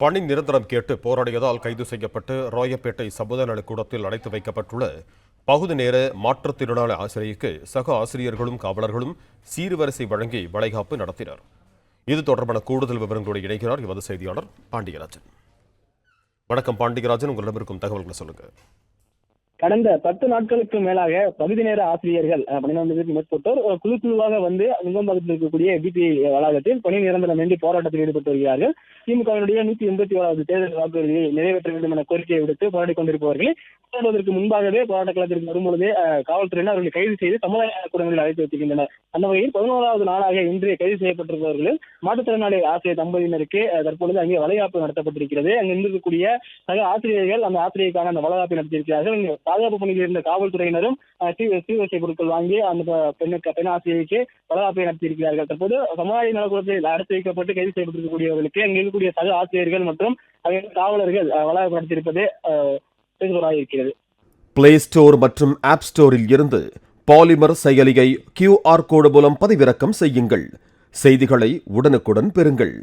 பணி நிரந்தரம் கேட்டு போராடியதால் கைது செய்யப்பட்டு ராயப்பேட்டை சமுதாய நலக்கூடத்தில் அடைத்து வைக்கப்பட்டுள்ள பகுதி நேர மாற்றுத்திறனாளி ஆசிரியருக்கு சக ஆசிரியர்களும் காவலர்களும் சீர்வரிசை வழங்கி வளைகாப்பு நடத்தினர். இது தொடர்பான கூடுதல் விவரங்களோடு இணைகிறார் எமது செய்தியாளர் பாண்டியராஜன். வணக்கம் பாண்டியராஜன், உங்களிடம் இருக்கும் தகவல்களை சொல்லுங்க. கடந்த 10 நாட்களுக்கு மேலாக பகுதி நேர ஆசிரியர்கள் 12 மேற்பட்டோர் குழு குழுவாக வந்து நுங்கம்பாக்கத்தில் இருக்கக்கூடிய பிபிஐ வளாகத்தில் பணி நிரந்தரம் வேண்டி போராட்டத்தில் ஈடுபட்டு வருகிறார்கள். திமுகவினுடைய 187வது தேர்தல் வாக்குறுதியை நிறைவேற்ற வேண்டும் என கோரிக்கையை விடுத்து போராடி கொண்டிருப்பவர்களை போராடுவதற்கு முன்பாகவே போராட்ட களத்திற்கு வரும்பொழுது காவல்துறையினர் அவர்களை கைது செய்து சமுதாய கூடங்களில் அழைத்து வைத்திருக்கின்றனர். அந்த வகையில் 11வது நாளாக இன்று கைது செய்யப்பட்டிருப்பவர்களில் மாற்றுத்திறனாளி ஆசிரியர் தம்பதியினருக்கு தற்பொழுது அங்கே வளைகாப்பு நடத்தப்பட்டிருக்கிறது. அங்கு இருக்கக்கூடிய சக ஆசிரியர்கள் அந்த ஆசிரியருக்கான அந்த வளைகாப்பை நடத்தியிருக்கிறார்கள். பாதுகாப்பு பணியில் இருந்த காவல்துறையினரும் சீர்வரிசை பொருட்கள் வாங்கி அந்த பெண் ஆசிரியருக்கு வளைகாப்பை நடத்தியிருக்கிறார்கள். தற்போது சமுதாய நலக்கூடத்தில் அடைத்து வைக்கப்பட்டு கைது செய்யப்பட்டிருக்கக்கூடியவர்களுக்கு அங்கு இருக்கக்கூடிய சக ஆசிரியர்கள் மற்றும் காவலர்கள் வளைகாப்பு நடத்தியிருப்பது பேசுபொருளாக இருக்கிறது. பிளே ஸ்டோர் மற்றும் ஆப் ஸ்டோரில் இருந்து பாலிமர் செயலியை QR கோடு மூலம் பதிவிறக்கம் செய்யுங்கள். செய்திகளை உடனுக்குடன் பெறுங்கள்.